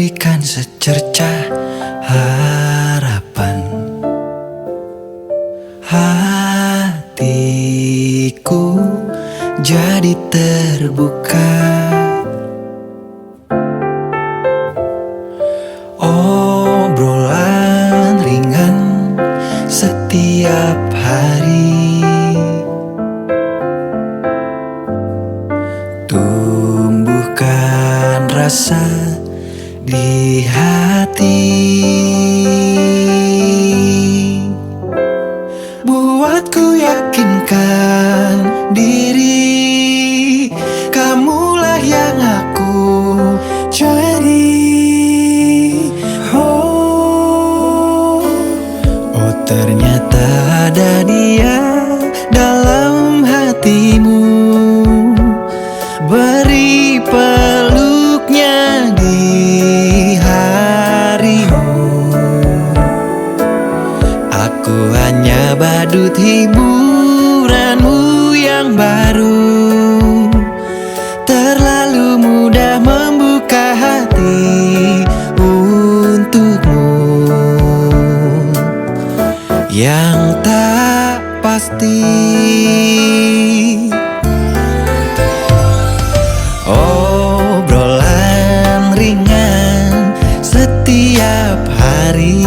berikan secercah harapan. Hatiku jadi terbuka. Obrolan ringan setiap hari, tumbuhkan rasa di hati, buatku yakinkan diri, kamulah yang aku cari. Oh, ternyata ada dia dalam hatimu, beri peluknya di harimu. Aku hanya badut hiburanmu yang baru, terlalu mudah membuka hati untukmu yang tak pasti. Obrolan ringan setiap hari,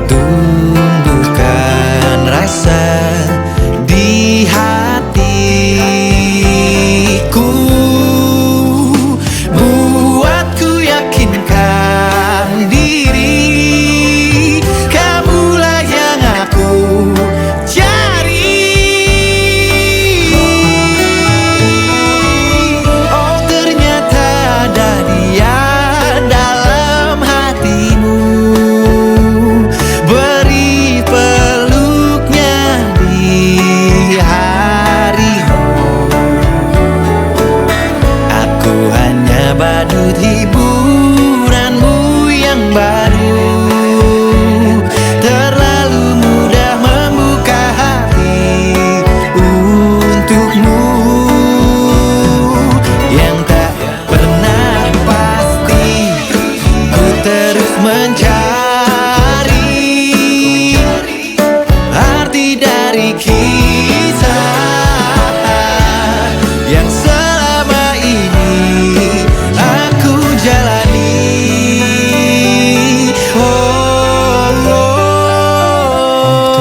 tumbuhkan rasa di hatiku, buatku yakinkan diri, kamulah yang aku cari. Oh, ternyata ada dia dalam hatimu, beri peluknya di harimu. Aku hanya badut hiburanmu yang baru, terlalu mudah membuka hati untukmu yang tak pernah pasti. Ku terus mencari arti dari kisah yang selama ini aku jalani.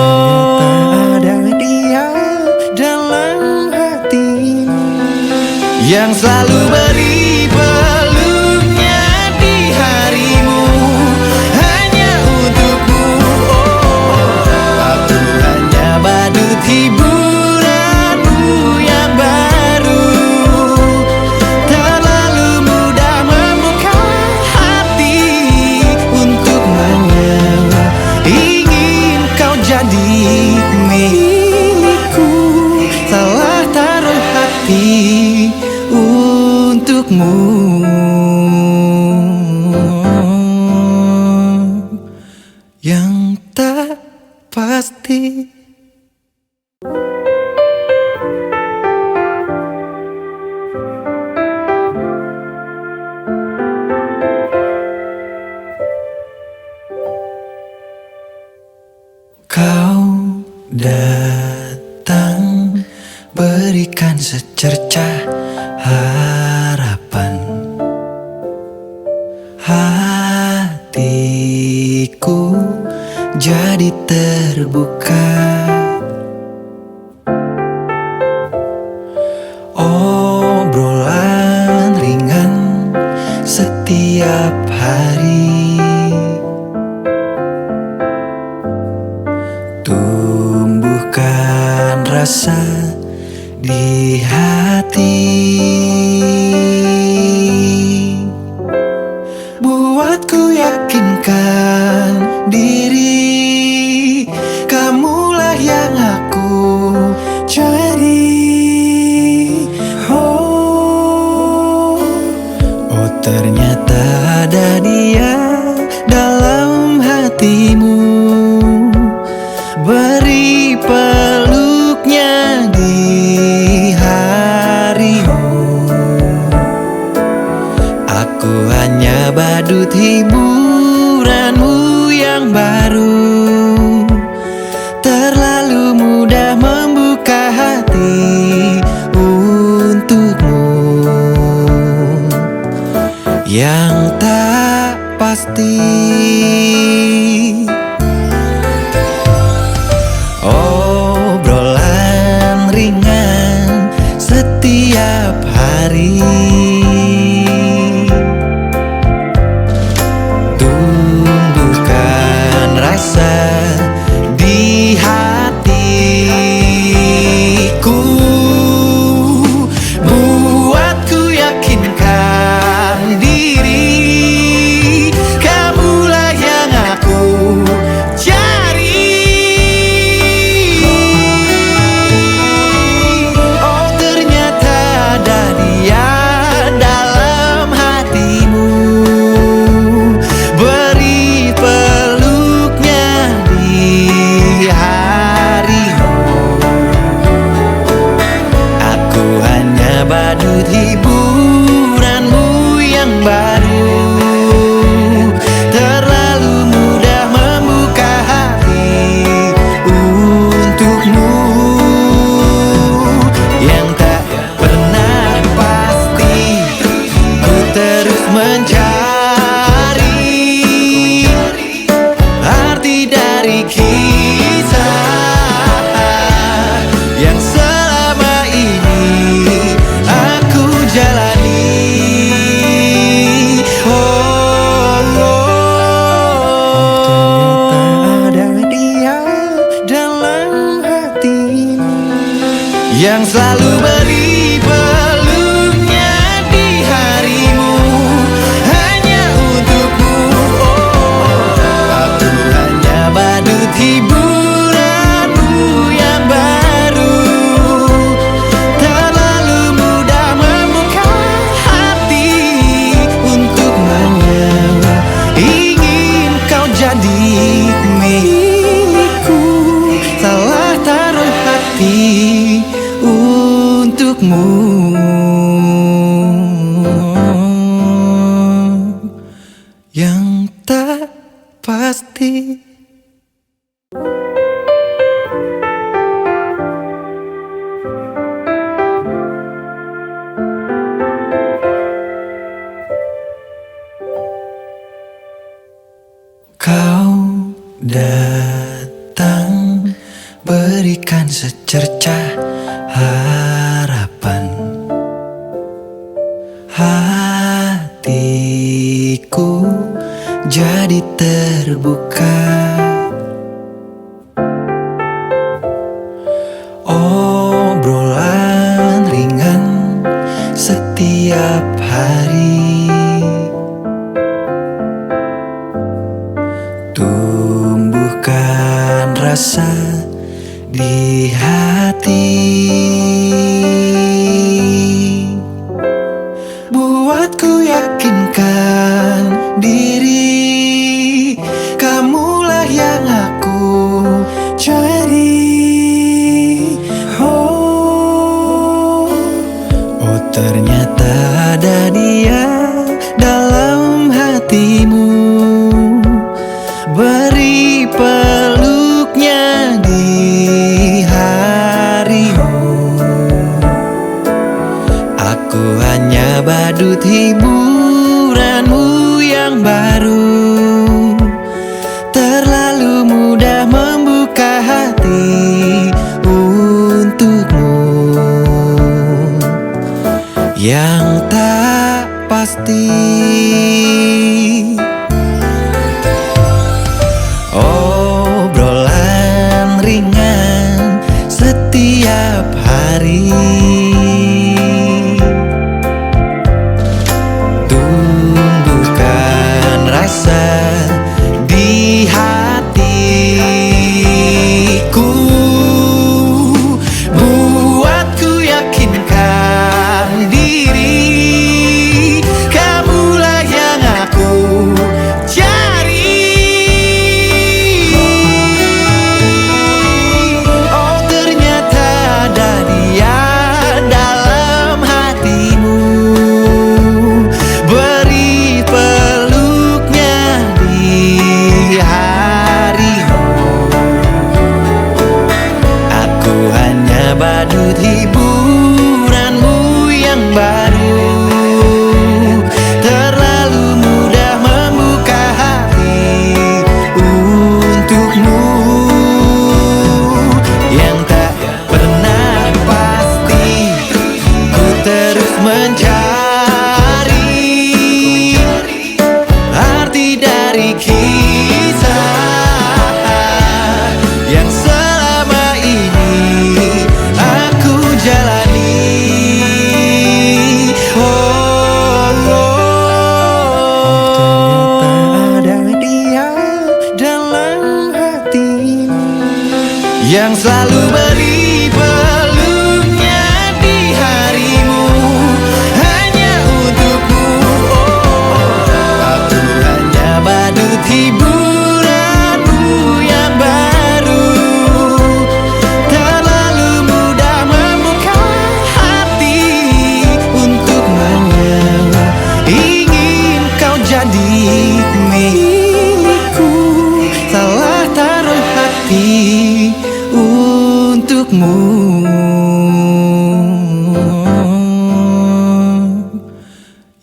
Ternyata ada dia dalam hatimu yang selalu beri peluknya di harimu, hanya untukmu. Aku hanya badut hiburanmu yang baru, terlalu mudah membuka hati untukmu. Ingin kau jadi milikku, salah taruh hati untukmu yang tak pasti. Kau datang berikan secercah harapan. Hatiku jadi terbuka. Obrolan ringan setiap hari, tumbuhkan rasa di hati, buatku yakinkan diri, kamulah yang aku cari. Oh, ternyata ada dia dalam hatimu, beri peluknya di harimu. yang tak pasti. Obrolan ringan setiap hari, tumbuhkan rasa di hatiku, buatku yakinkan diri, kamulah yang aku cari. Oh, ternyata ada dia dalam hatimu, beri peluknya di harimu. Aku hanya badut hiburanmu yang baru, terlalu mudah membuka hati untukmu, yang tak pernah pasti. Ku terus mencari arti dari kisah yang selama ini aku jalani. Ternyata ada dia dalam hatimu yang selalu beri peluknya di harimu, hanya untukmu. Aku hanya badut hiburanmu yang baru, terlalu mudah membuka hati untukmu. Ingin kau jadi milikku, salah taruh hati untukmu, yang tak pasti. Kau datang berikan secercah harapan, hatiku jadi terbuka. Obrolan ringan setiap hari, tumbuhkan rasa di hati, buatku yakinkan diri, kamulah yang aku cari. Oh, oh, ternyata ada dia dalam hatimu, beri peluknya di harimu. Aku hanya badut hiburanmu yang baru, terlalu mudah membuka hati untukmu, yang tak pasti. Obrolan ringan setiap hari, tumbuhkan rasa di hatiku, buatku yakinkan diri, kamulah yang aku cari. Oh, ternyata ada dia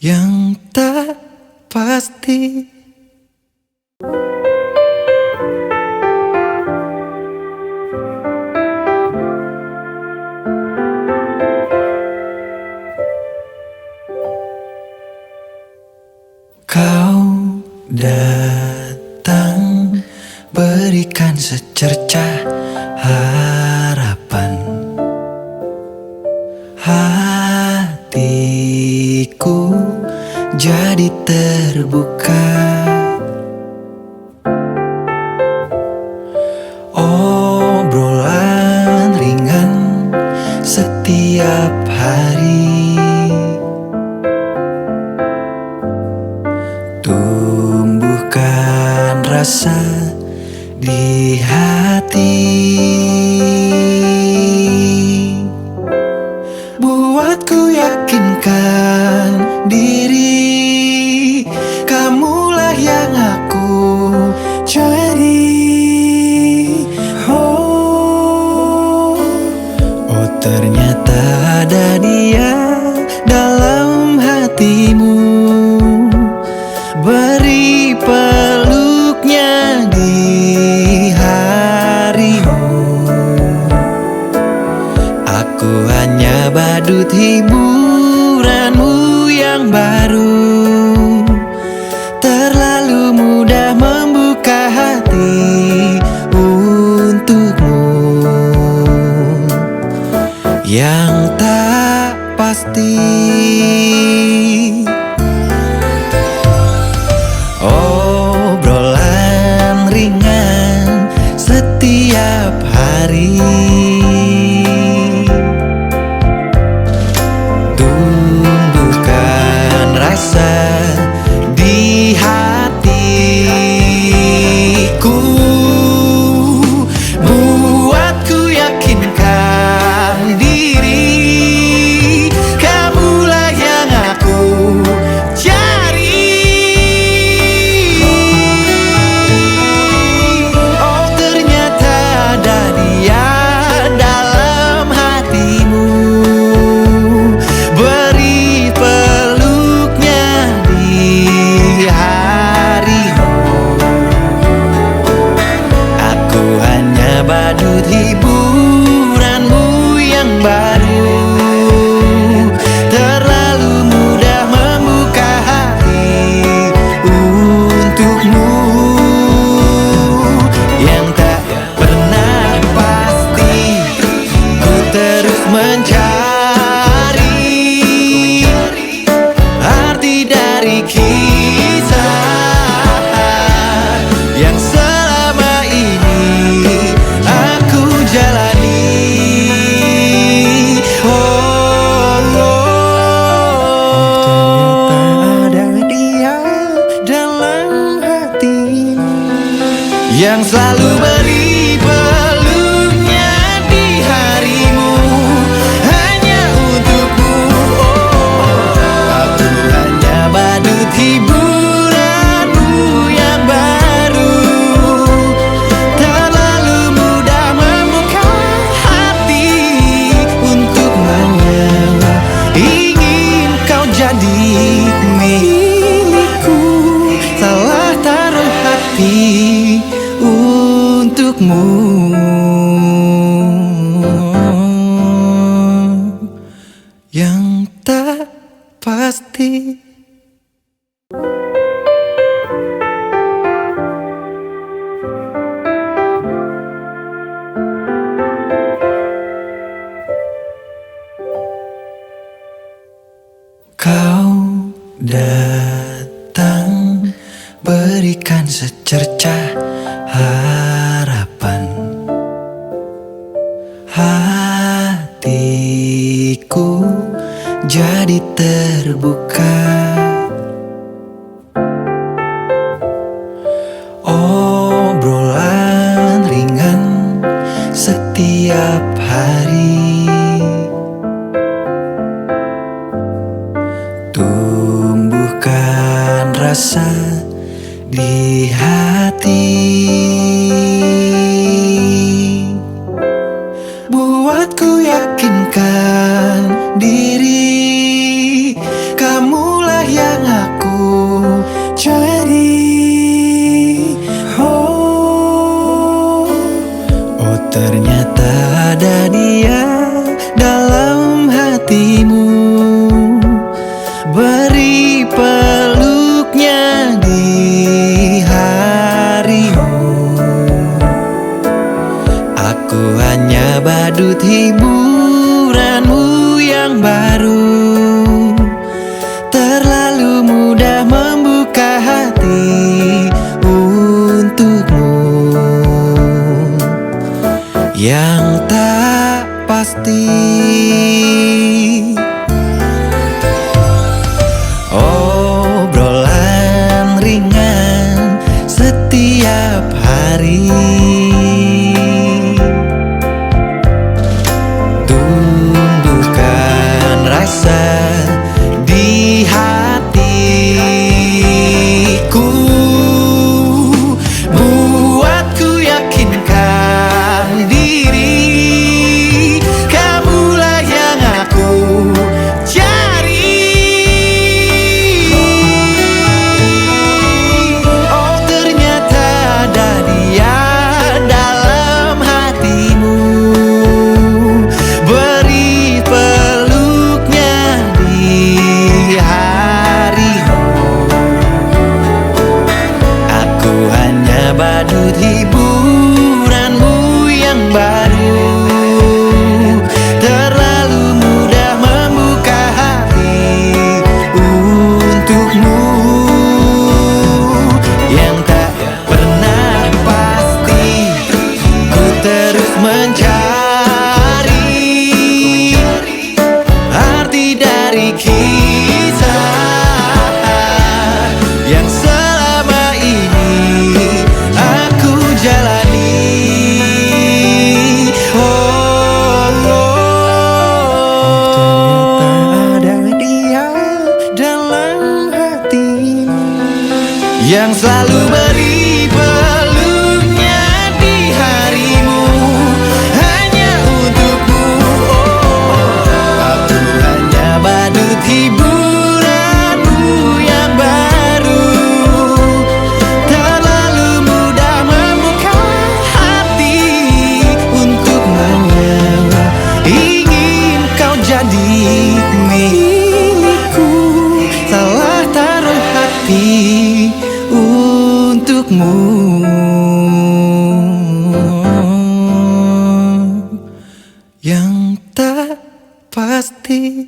yang tak pasti. Kau datang berikan secercah harapan. Hatiku jadi terbuka. Obrolan ringan setiap hari, tumbuhkan rasa di hati. Buatku yakinkan diri, kamulah yang aku cari. Oh, oh ternyata ada dia dalam hatimu. Beri peluknya di harimu. Aku hanya badut hiburanmu yang baru. Terlalu mudah membuka hati untukmu yang tak pasti. Obrolan ringan setiap hari, tumbuhkan rasa di hatiku. Buatku yakinkan diri, kamulah yang aku cari. Oh ternyata ada dia dalam hatimu. Beri peluknya di harimu. Aku hanya badut hiburanmu yang baru. Terlalu mudah membuka hati untukmu yang tak pernah pasti. Ku terus mencari arti dari kisah yang selama ini aku jalani. Oh, ternyata ada dia dalam hati yang selalu beri peluknya di harimu, hanya untukmu. Aku hanya badut hiburanmu yang baru. Terlalu mudah membuka hati untukmu. Ingin kau jadi milikku, salah taruh hati untukmu yang tak pasti. Kau datang berikan secercah harapan. Hatiku jadi terbuka. Obrolan ringan setiap hari, tumbuhkan rasa di hati. Buatku yakinkan diri, kamulah yang baru. Terlalu mudah membuka hati untukmu yang tak pasti. Obrolan ringan setiap hari, tumbuhkan rasa di hatiku, buatku yakinkan diri, kamulah yang aku cari. Oh, ternyata ada dia dalam hatimu, beri peluknya di harimu. Aku hanya badut hiburanmu yang baru. Terlalu mudah membuka hati untukmu yang tak pernah pasti. Ku terus mencari arti dari kisah yang selama ini aku jalani. Ternyata ada dia dalam hati yang selalu beri peluknya di harimu, hanya untukmu. Aku hanya badut hiburanmu yang baru. Terlalu mudah membuka hati untukmu, ingin kau jadi milikku. Salah taruh hati untukmu yang tak pasti.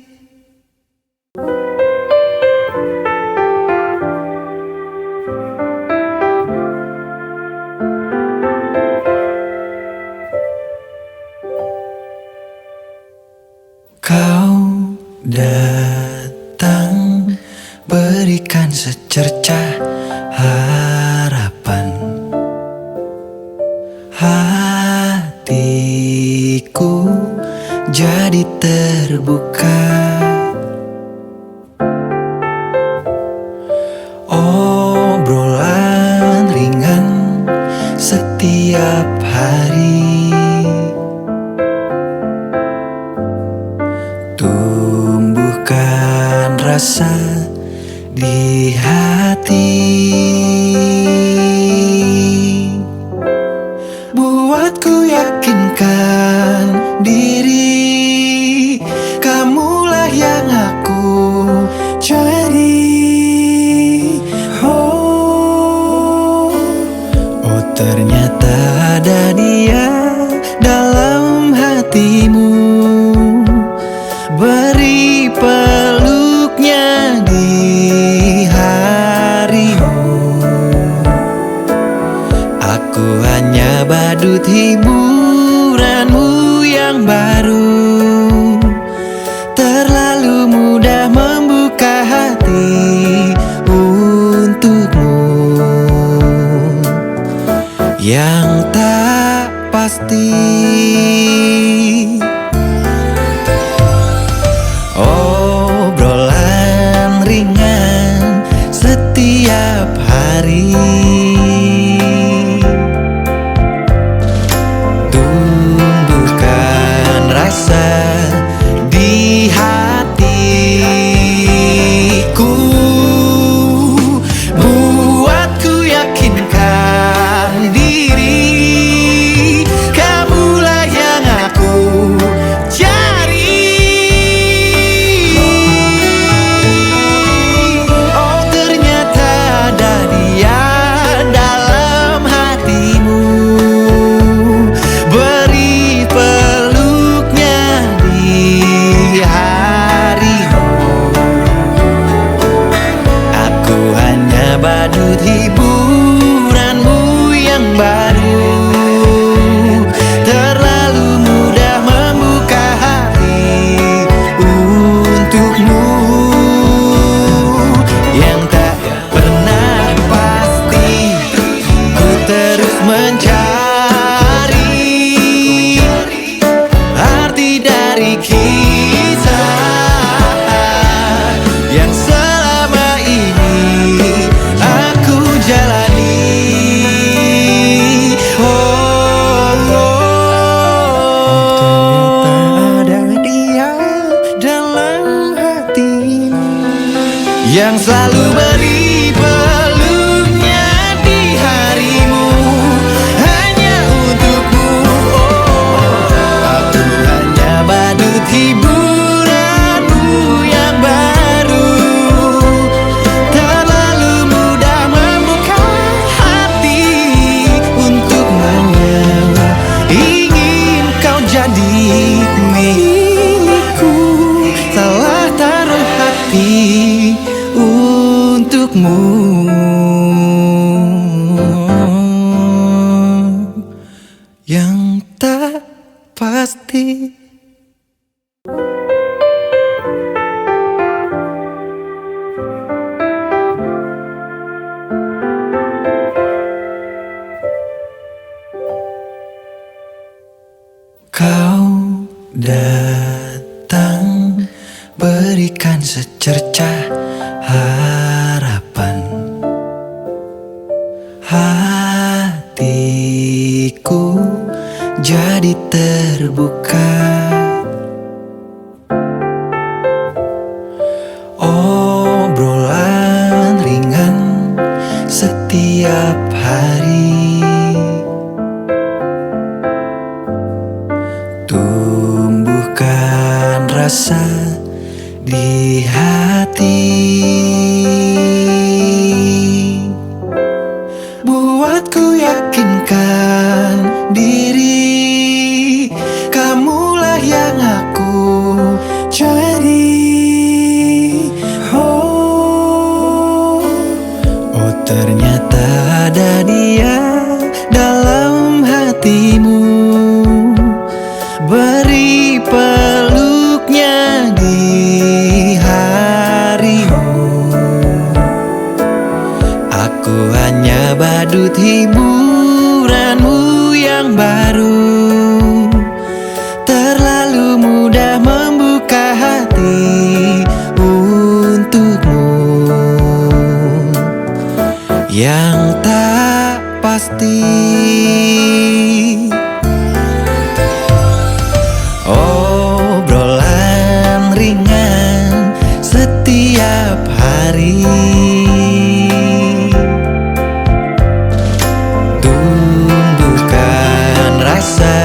Kau datang berikan secercah harapan, hatiku jadi terbuka. Obrolan ringan setiap hari, tumbuhkan rasa di hati, buatku yakinkan diri, kamulah yang aku cari. Oh, ternyata ada dia dalam hatimu, beri peluknya di harimu. Aku hanya badut hiburanmu yang baru. Terlalu mudah membuka hati untukmu yang tak pasti. Obrolan ringan setiap hari, tumbuhkan rasa di hatiku, buatku yakinkan diri, kamulah yang aku cari. Oh, ternyata ada dia badut hiburanmu yang baru. Terlalu mudah membuka hati untukmu, yang tak pernah pasti. Ku terus mencari arti dari kisah yang selama ini aku jalani. Ternyata ada dia dalam hati yang selalu beri peluknya di harimu, hanya untukmu. Aku hanya badut hiburanmu yang baru. Terlalu mudah membuka hati untukmu. Ingin kau jadi milikku, salah taruh hati untukmu. Yang tak pasti. Kau datang berikan secercah harapan. Hatiku jadi terbuka. Obrolan ringan setiap hari, tumbuhkan rasa di hati. Buatku yakinkan diri, kamulah yang aku cari. Oh, ternyata ada dia dalam hatimu, beri peluknya di harimu. Aku hanya badut hiburanmu yang baru. Terlalu mudah membuka hati untukmu, yang tak pasti. Obrolan ringan setiap hari, tumbuhkan rasa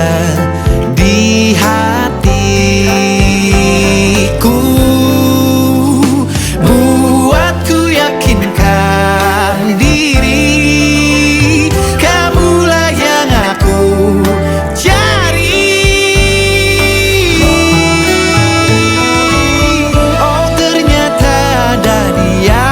di hatiku. Buatku yakinkan diri, kamulah yang aku cari. Oh, ternyata ada dia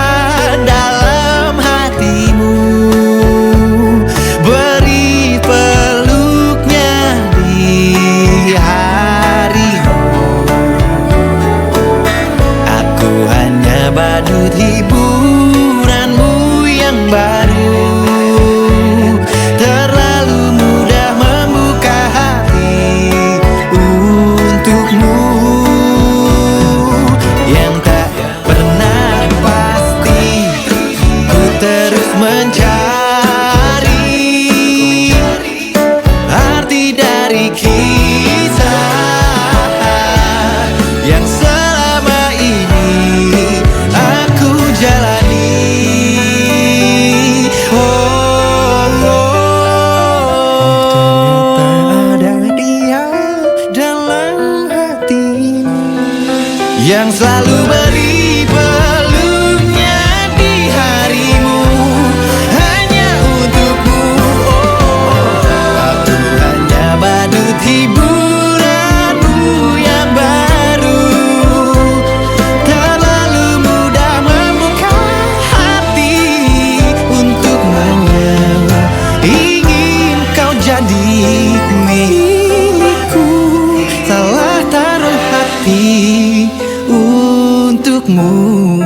untukmu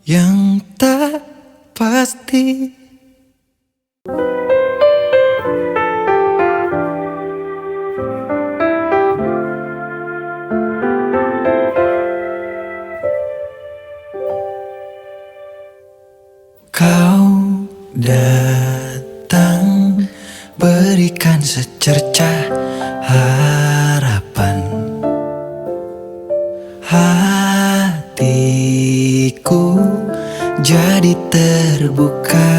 yang tak pasti. Kau datang berikan secercah harapan. Hatiku jadi terbuka.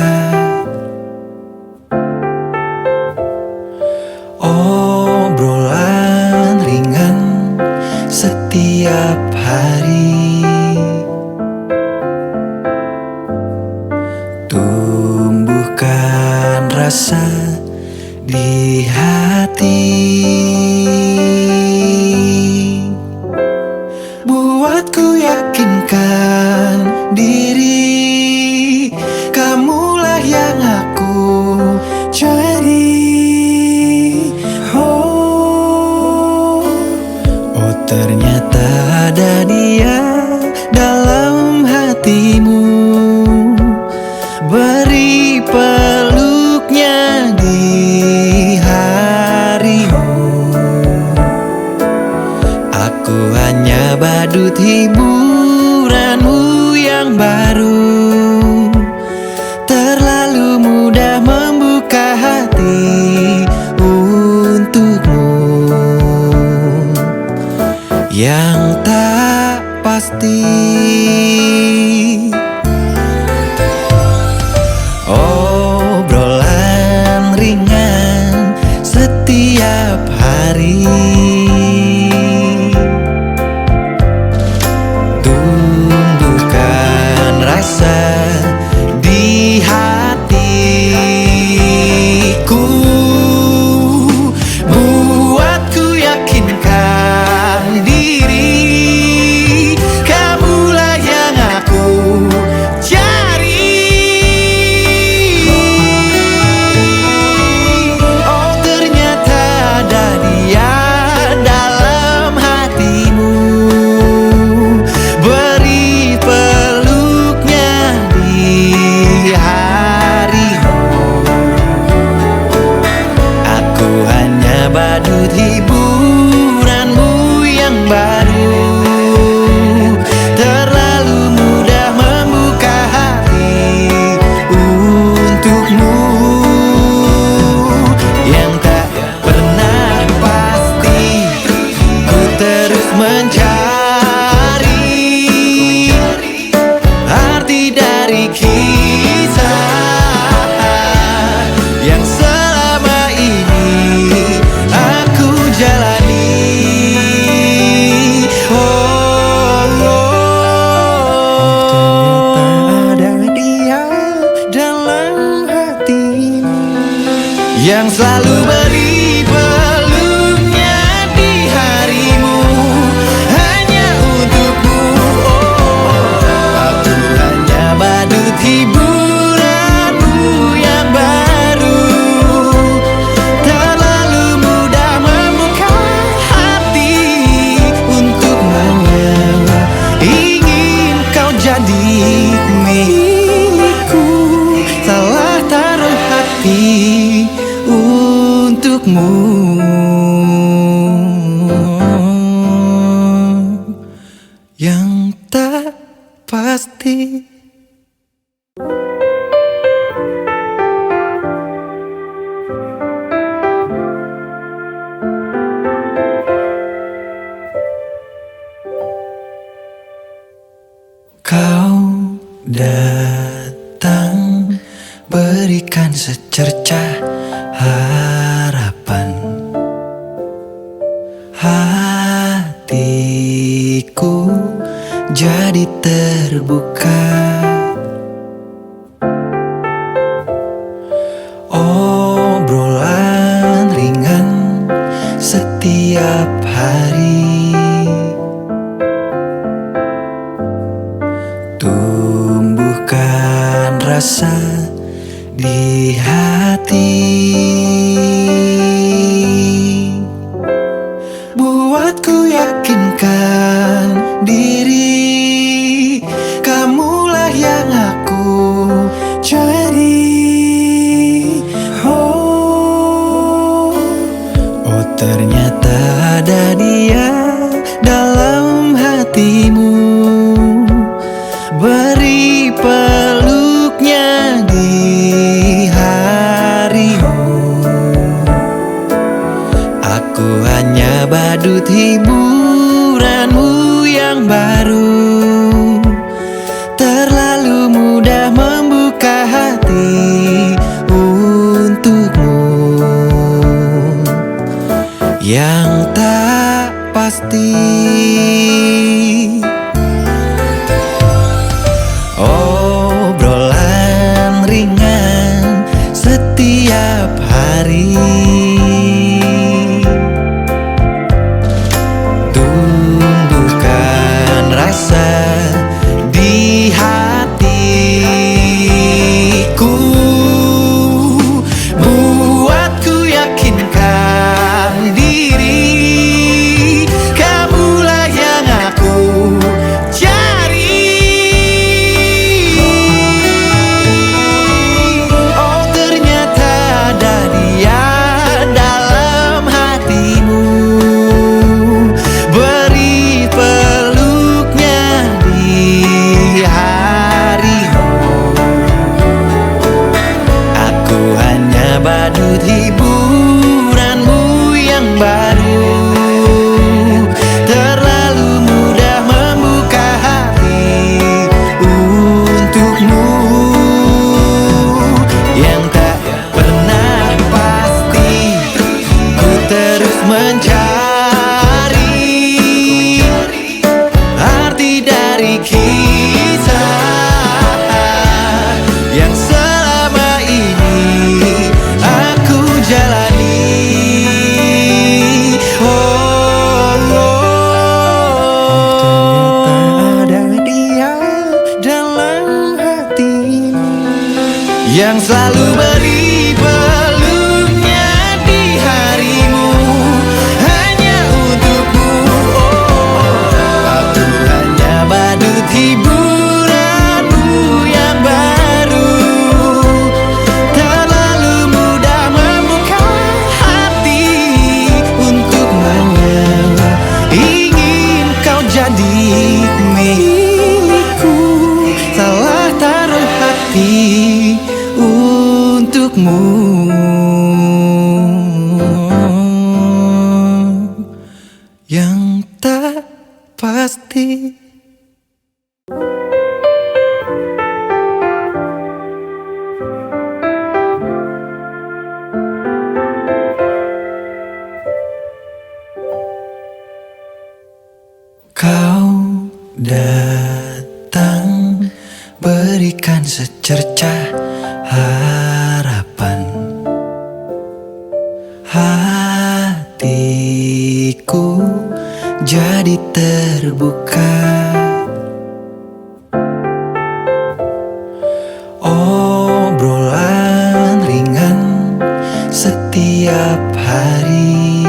Obrolan ringan setiap hari. Tumbuhkan rasa di hati. Buatku yakinkan diri, kamulah yang aku cari. Oh ternyata ada dia dalam hatimu. Beri peluknya di harimu. Aku hanya badut hiburanmu yang baru. Terlalu mudah membuka hati untukmu yang tak pasti. Obrolan ringan setiap hari. Tumbuhkan rasa di hatiku. Buatku yakinkan diri, kamulah yang aku cari. Badut hiburanmu yang baru. Terlalu mudah membuka hati untukmu yang tak pernah pasti. Ku terus mencari arti dari kisah yang selama ini aku jalani. Ternyata ada dia dalam hatimu yang selalu beri peluknya di harimu. Hanya untukmu. Aku hanya badut hiburanmu yang baru. Terlalu mudah membuka hati untukmu. Ingin kau jadi milikku. Salah taruh hati untukmu yang tak pasti. Kau datang berikan secercah harapan. Hatiku jadi terbuka. Obrolan ringan setiap hari. Tumbuhkan rasa di hati. buatku yakinkan diri. Kamulah yang aku cari. Oh, ternyata ada dia dalam hatimu. Beri peluknya di harimu. Aku hanya badut hiburanmu yang baru. Terlalu mudah membuka hati untukmu yang tak pasti. Obrolan ringan setiap hari. Tumbuhkan rasa di hatiku. Buatku yakinkan diri. Kamulah yang aku cari. Oh, ternyata ada dia dalam hatimu. Beri peluknya di harimu. Aku hanya badut hiburanmu yang baru. Terlalu mudah membuka hati untukmu yang tak pernah pasti. Ku terus mencari arti dari kisah yang selama ini aku jalani. Ternyata ada dia dalam hatimu yang selalu beri peluknya di harimu. Hanya untukmu. Aku hanya badut hiburanmu yang baru. Terlalu mudah membuka hati untukmu. Ingin kau jadi milikku. Salah taruh hati untukmu yang tak pasti. Kau datang berikan secercah harapan. Hatiku jadi terbuka. Obrolan ringan setiap hari.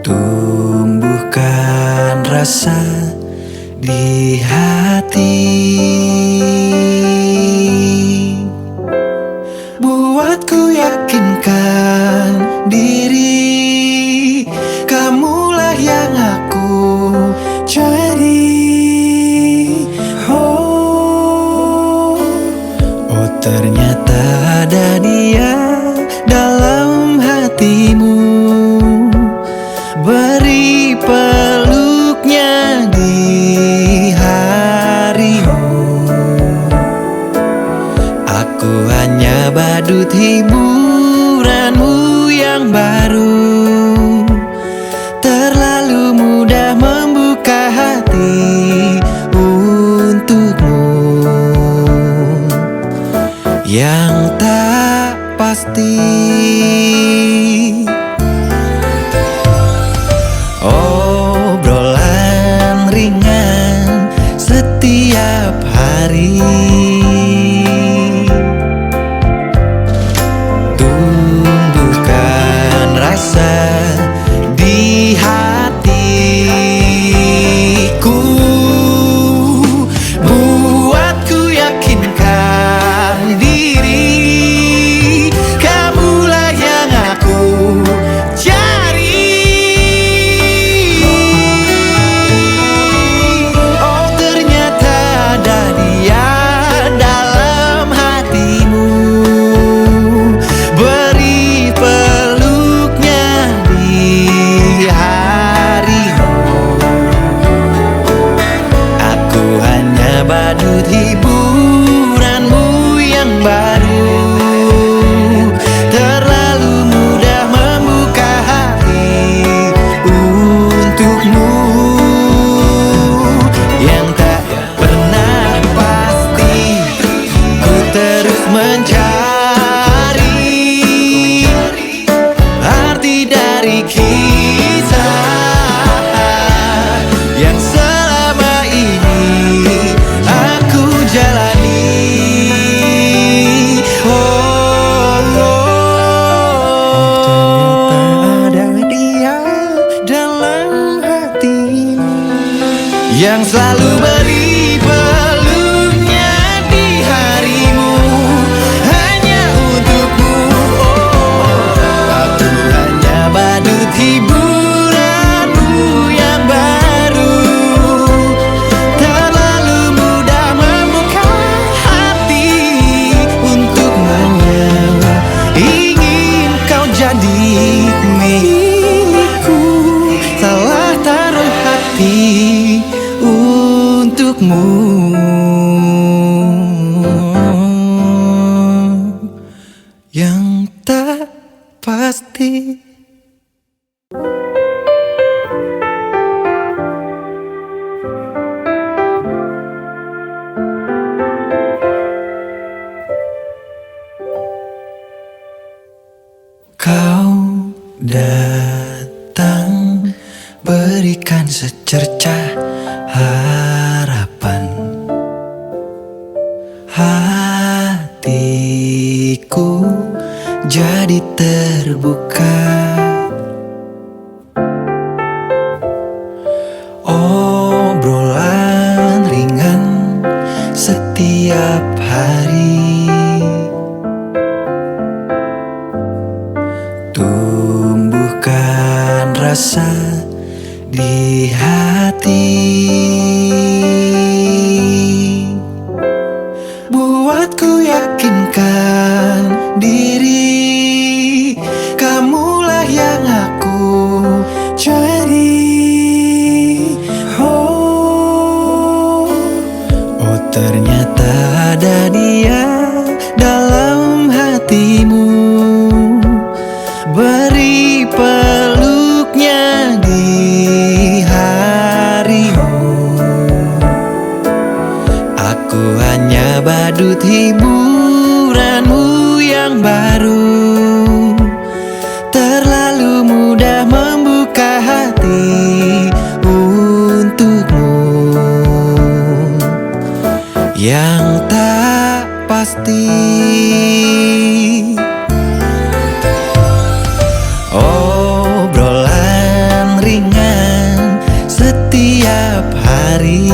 Tumbuhkan rasa di hati. Buatku yakinkan diri. Kamulah yang aku cari. Oh, ternyata ada dia dalam hatimu. Beri peluknya di harimu. Aku hanya badut hiburanmu yang baru. Terlalu mudah membuka hati untukmu yang tak pasti. Obrolan ringan setiap hari. Tumbuhkan yang selalu beri peluknya di harimu, hanya untukmu. Aku hanya badut hiburanmu yang baru, terlalu mudah membuka hati untukmu. Ingin kau jadi milikku, salah taruh hati untukmu. Yang tak pasti. Kau datang berikan secercah harapan, hatiku jadi terbuka. Obrolan ringan setiap hari, tumbuhkan rasa di hati, buatku yakinkan diri, kamulah yang aku cari. Oh, ternyata ada dia dalam hatimu, beri peluknya di harimu. Aku hanya badut hiburanmu yang baru, terlalu mudah membuka hati untukmu. Yang tak pasti. Obrolan ringan setiap hari,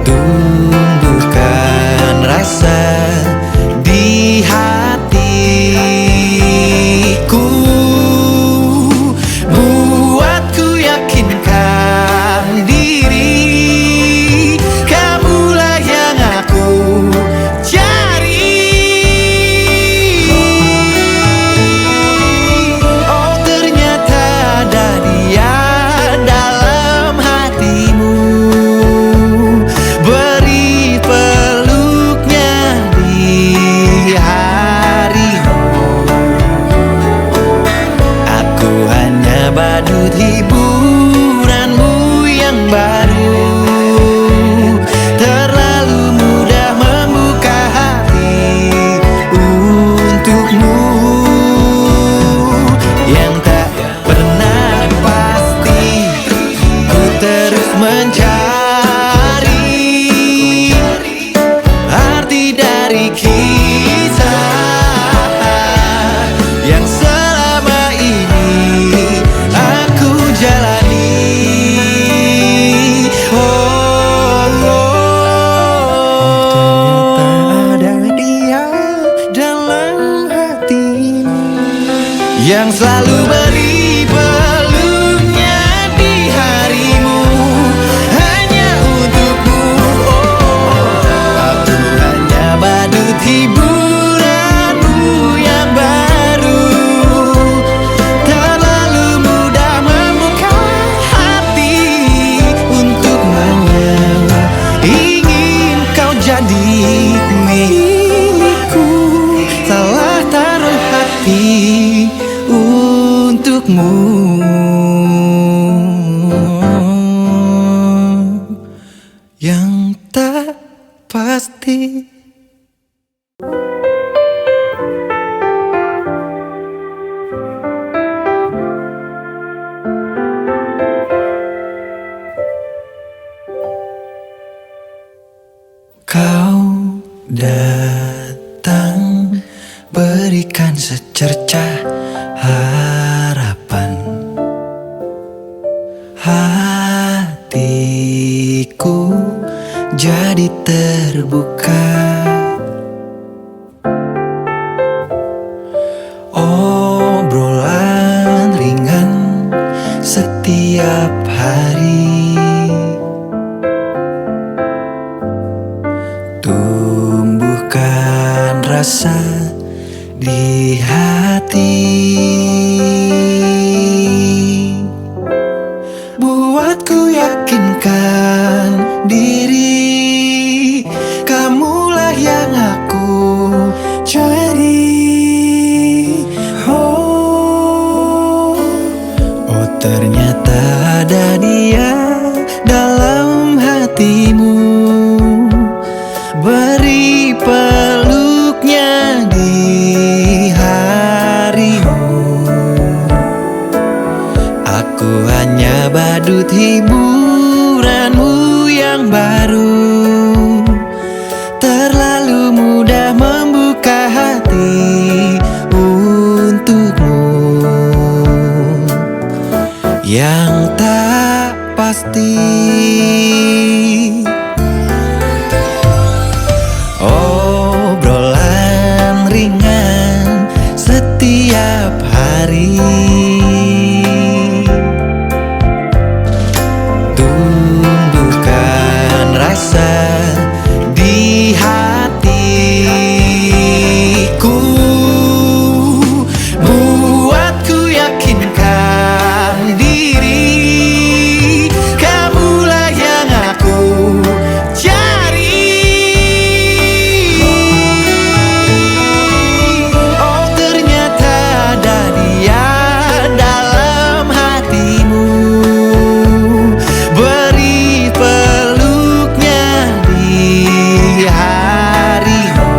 tumbuhkan rasa di hatiku, buatku yakinkan diri, kamulah yang aku cari. Oh, ternyata ada dia dalam hatimu, beri peluknya di harimu. Aku hanya badut hiburanmu yang baru, terlalu mudah membuka hati untukmu. Yang tak pernah pasti, ku terus mencari arti dari kisah yang selama ini aku jalani. Ternyata ada dia dalam hati yang selalu beri peluknya di harimu, hanya untukmu. Aku hanya badut hiburanmu yang baru, terlalu mudah membuka hati untukmu. Ingin kau jadi milikku, salah taruh hati untukmu. Yang tak pasti. Kau datang berikan secercah harapan, terbuka. Obrolan ringan setiap hari, tumbuhkan rasa di hati, buatku yakinkan diri, kamulah yang aku cari. Oh, ternyata ada dia dalam hatimu, beri peluknya di harimu. Aku hanya badut hiburanmu yang baru, terlalu mudah membuka hati untukmu yang tak pasti. Obrolan ringan setiap hari, tumbuhkan rasa di hatiku, buatku yakinkan diri, kamulah yang aku cari. Oh, ternyata ada dia dalam hatimu, beri peluknya di harimu.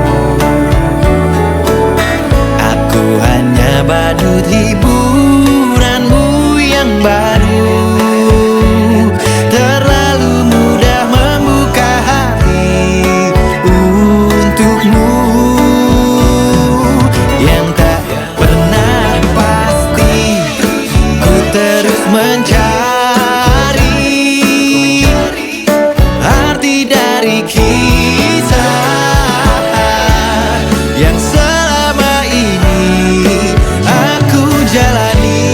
Aku hanya badut hiburanmu yang baru, terlalu mudah membuka hati untukmu yang tak pernah pasti. Ku terus mencari arti dari kisah yang selama ini aku jalani.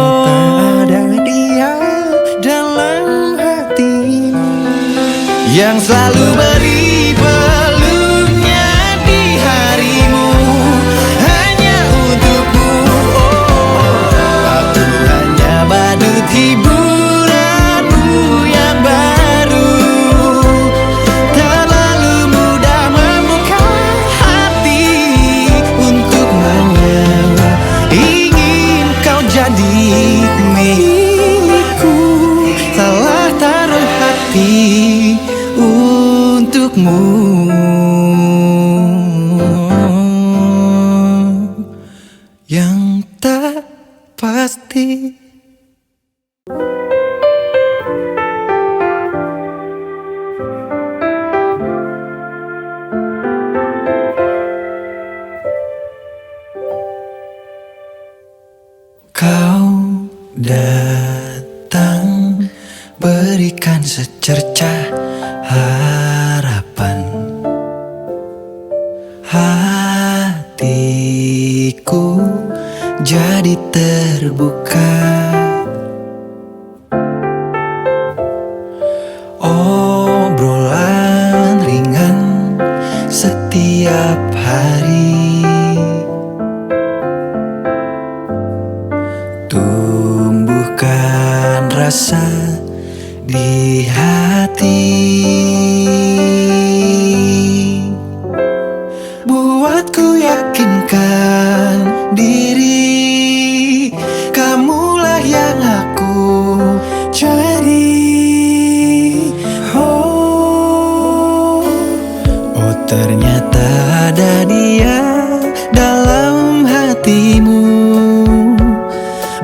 Ternyata ada dia dalam hati yang selalu beri peluknya di harimu, hanya untukmu. Aku hanya badut hiburanmu yang baru, terlalu mudah membuka hati untukmu. Ingin kau jadi milikku, salah taruh hati untukmu yang tak pasti. Kau datang berikan secercah harapan, hatiku jadi terbuka. Obrolan ringan setiap hari, tumbuhkan rasa di hati, buatku yakinkan diri, kamulah yang aku cari. Oh, ternyata ada dia dalam hatimu,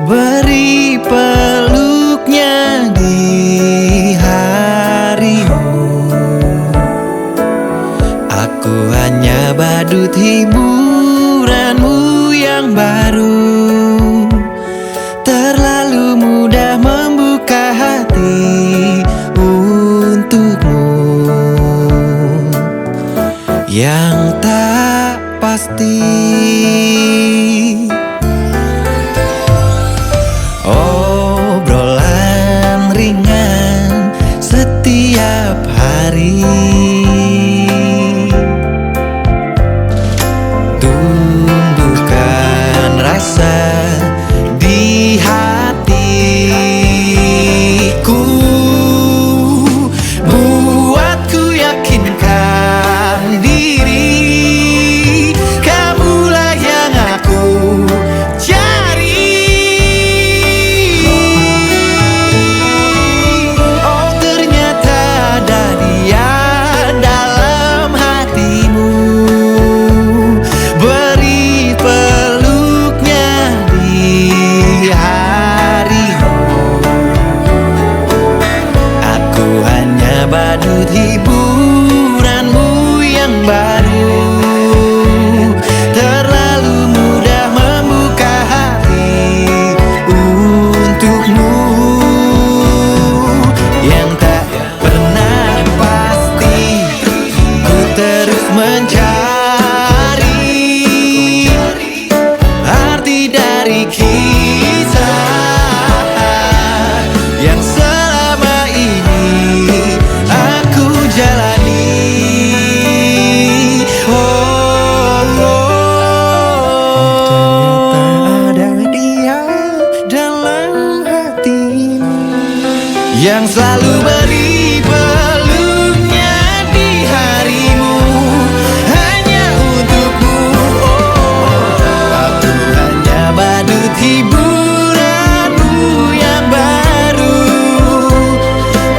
beri peluknya di harimu. Aku hanya badut hiburanmu yang baru, terlalu mudah membuka yang tak pasti. Obrolan ringan setiap hari, tumbuhkan rasa di hatiku, buatku yakinkan diri, kamulah yang aku cari. Oh, ternyata ada dia dalam hatimu, beri peluknya di harimu. Aku hanya badut hiburanmu yang baru, terlalu mudah membuka hati untukmu, yang tak pernah pasti. Ku terus mencari arti dari kisah yang selama ini aku jalani. Ternyata ada dia dalam hatimu yang selalu beri peluknya di harimu, hanya untukmu. Aku hanya badut hiburanmu yang baru,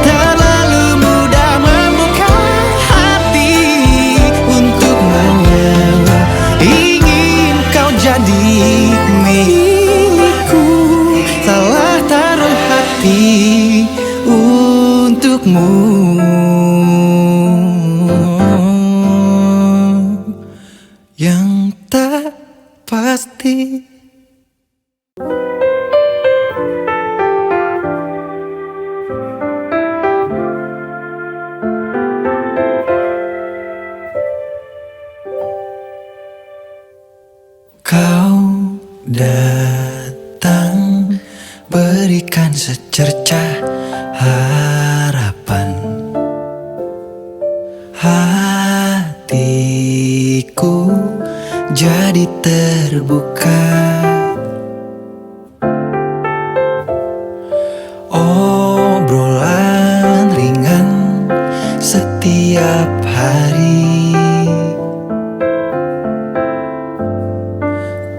terlalu mudah membuka hati untukmu. Ingin kau jadi milikku, salah taruh hati untukmu. Yang tak pasti. Kau datang berikan secercah harapan, hatiku jadi terbuka. Obrolan ringan setiap hari,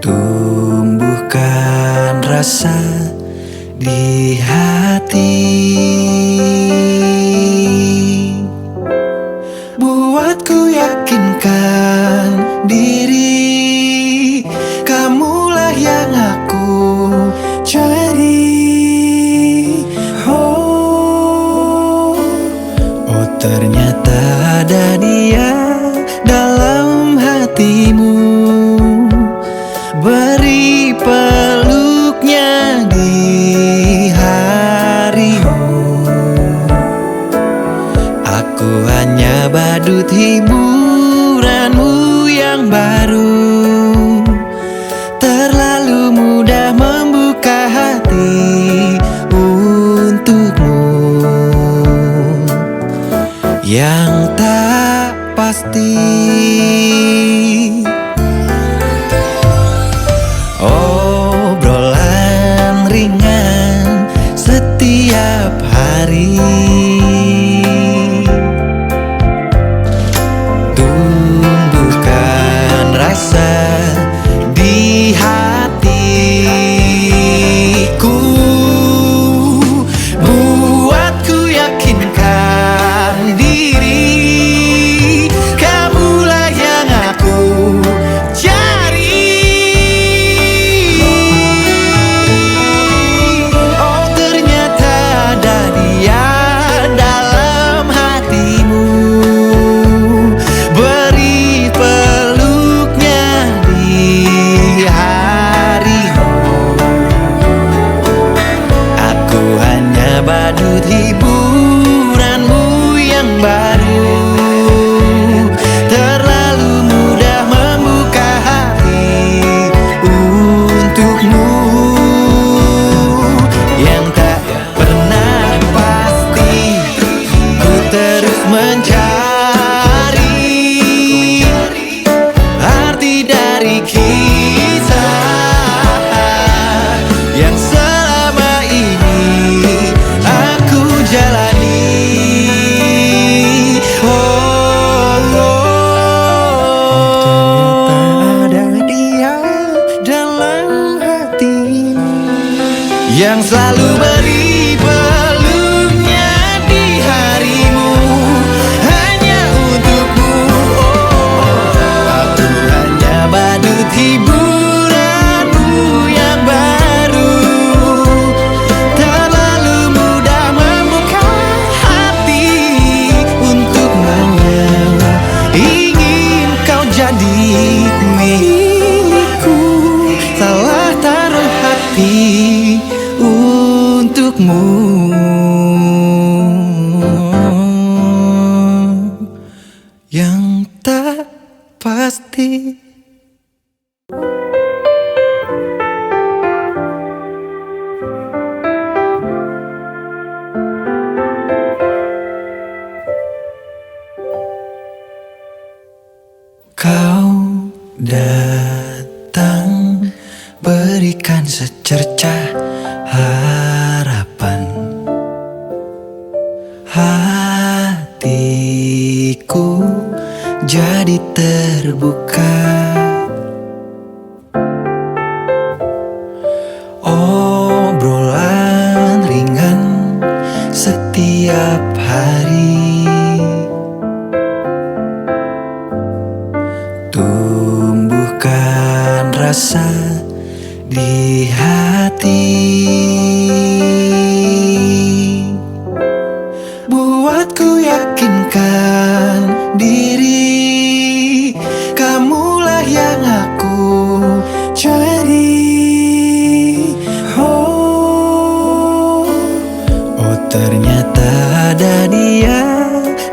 tumbuhkan rasa di hati, buatku yakinkan diri, kamulah yang aku cari. Oh, ternyata ada dia dalam hatimu, beri peluknya di harimu. Aku hanya badut hiburanmu yang baru, terlalu mudah membuka hati untukmu, yang tak pasti. Obrolan ringan setiap hari, tumbuhkan rasa di hatiku, buatku yakinkan diri, kamulah yang aku cari. Oh, ternyata ada dia mencari arti dari kisah yang selama ini aku jalani. Ternyata ada dia dalam hati yang selalu beri peluknya di harimu, hanya untukmu. Aku hanya badut hiburanmu yang baru, terlalu mudah membuka hati untukmu. Ingin kau jadi milikku, salah taruh hati untukmu yang tak pasti. Kau datang berikan secercah harapan, hatiku jadi terbuka. Obrolan ringan setiap hari, tumbuhkan rasa di hati, buatku yakinkan diri, kamulah yang aku cari. Oh, ternyata ada dia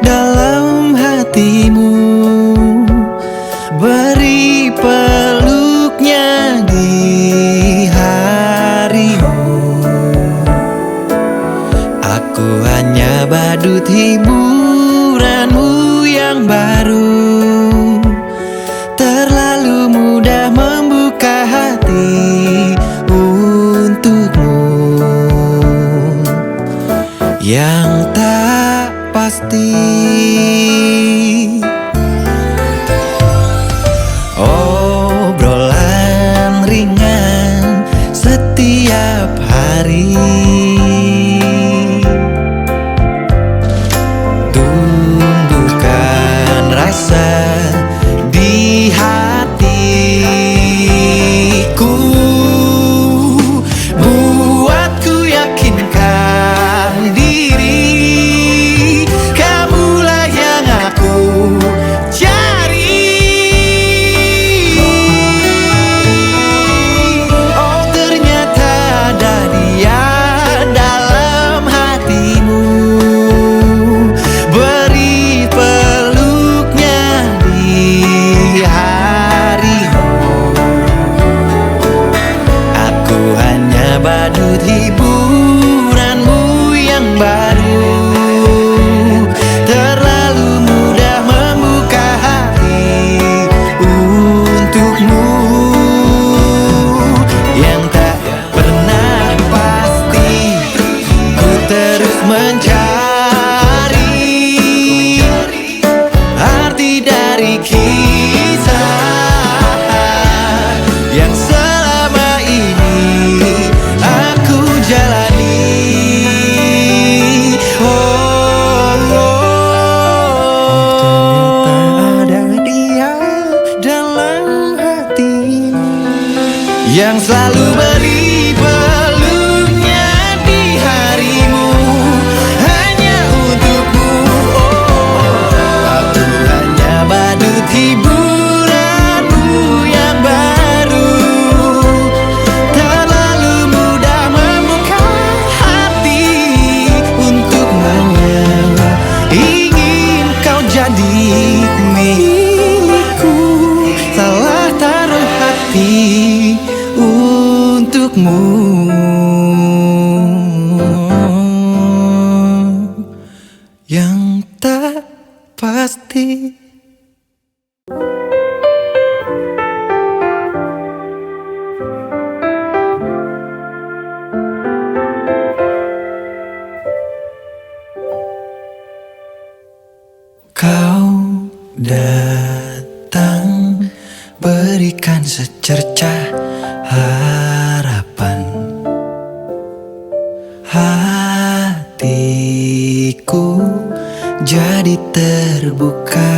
dalam hatimu, beri peluknya di harimu. Aku hanya badut hiburanmu yang baru, terlalu mudah membuka hati untukmu yang tak pasti. Obrolan ringan setiap hari, tumbuhkan rasa di hatiku, buatku yakinkan diri, kamulah yang aku cari. Oh, ternyata ada dia dalam hatimu, beri peluknya di harimu. Aku hanya badut hiburanmu yang baru, terlalu mudah membuka hati untukmu yang tak pernah pasti. Ku terus mencari arti dari kisah yang selama ini aku jalani. Ternyata ada dia dalam hati yang selalu beri peluknya di harimu, hanya untukmu. Aku hanya badut hiburanmu yang baru, terlalu mudah membuka hati untukmu. Ingin kau jadi milikku, salah taruh hati untukmu yang tak pasti. Kau datang berikan secercah harapan. Hatiku jadi terbuka.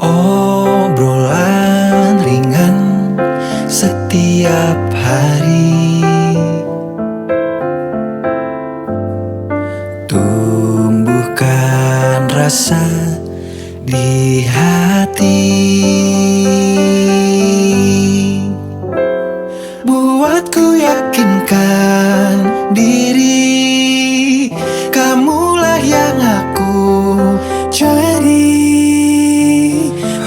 Obrolan ringan setiap hari. Tumbuhkan rasa di hati. Buatku yakinkan diri, kamulah yang aku cari.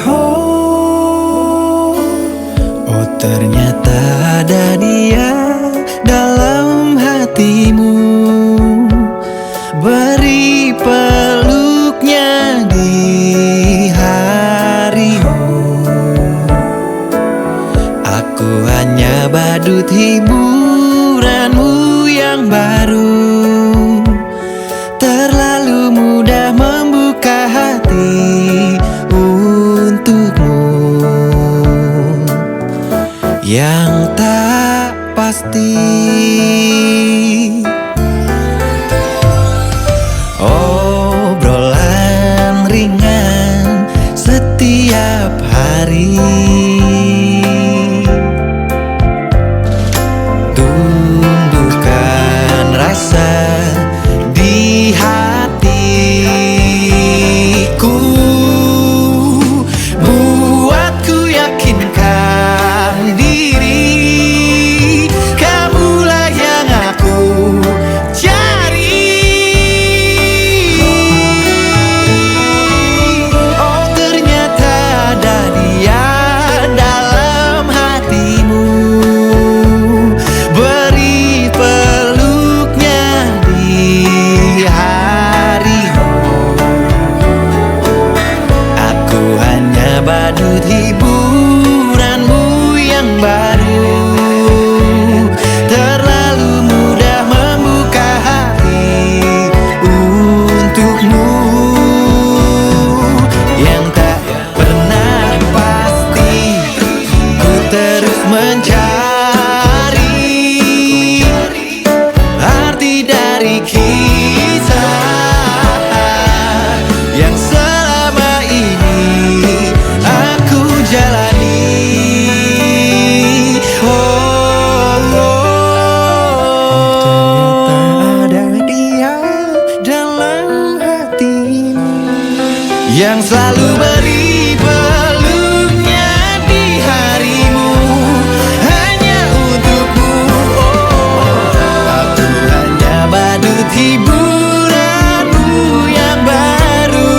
Oh, ternyata ada dia dalam hatimu. Beri peluknya di harimu. Aku hanya badut hiburanmu yang baru. Terlalu mudah membuka hati untukmu yang tak pasti. Obrolan ringan setiap hari. Tumbuhkan rasa di hatiku. Buatku yakinkan diri, kamulah yang aku cari. Oh, ternyata ada dia dalam hatimu. Beri peluknya di harimu. Aku hanya badut hiburanmu yang baru. Terlalu mudah membuka hati untukmu yang tak pernah pasti. Ku terus mencari arti dari kisah yang selama ini aku jalani. Ternyata ada dia dalam hatimu yang selalu beri peluknya di harimu. Hanya untukmu. Aku hanya badut hiburanmu yang baru.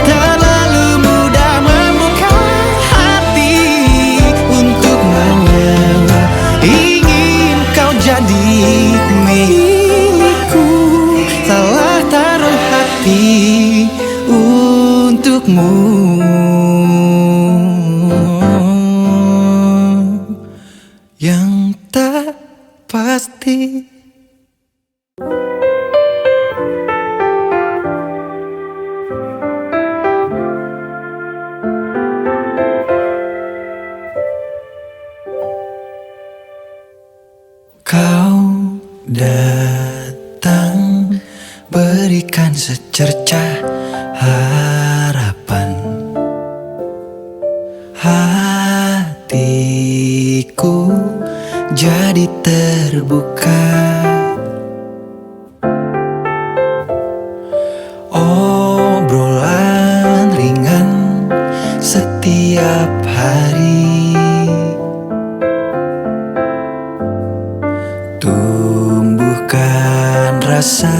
Terlalu mudah membuka hati untukmu. Ingin kau jadi milikku. Salah taruh hati untukmu yang tak pasti. Kau datang berikan secercah harapan. Hatiku jadi terbuka. Obrolan ringan setiap hari. Tumbuhkan rasa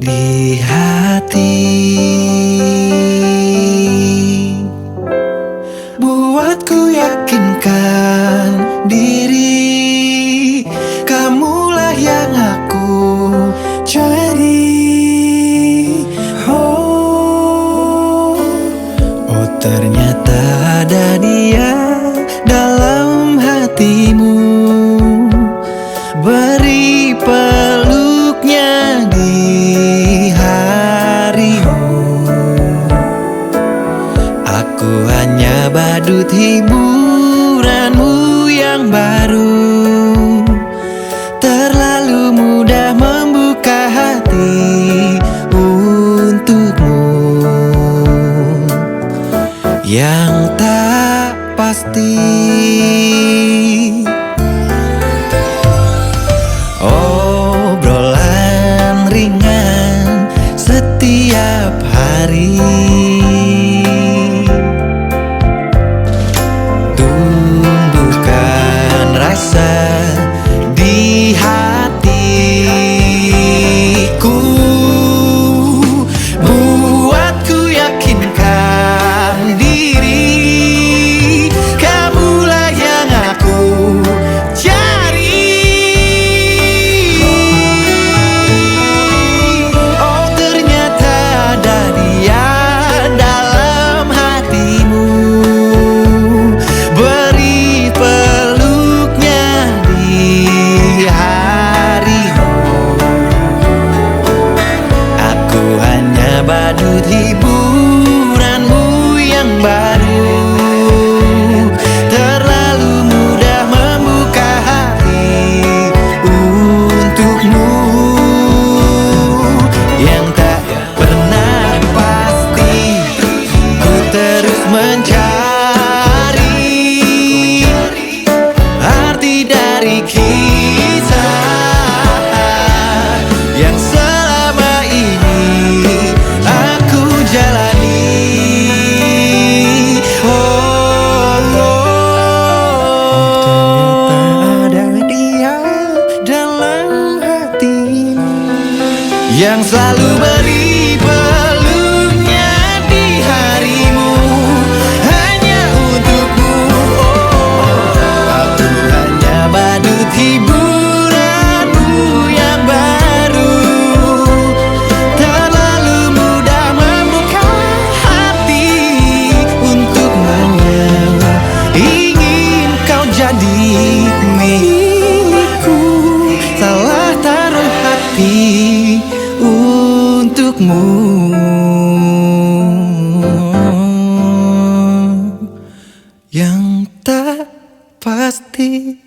di hati. Buatku yakinkan diri, kamulah yang aku hari. Tumbuhkan rasa di hatiku, buatku yakinkan diri, kamulah yang aku cari. Oh, ternyata ada dia dalam hatimu, beri peluknya di harimu. Aku hanya badut hiburanmu yang baru, terlalu mudah membuka hati untukmu, yang tak pernah pasti. Ku terus mencari arti dari kisah yang selama ini aku jalani. Ternyata ada dia dalam hatimu yang selalu beri peluknya di harimu, hanya untukmu. Aku hanya badut hiburanmu yang baru, terlalu mudah membuka hati untukmu. Ingin kau jadi milikku, salah taruh hati untukmu. Yang tak pasti.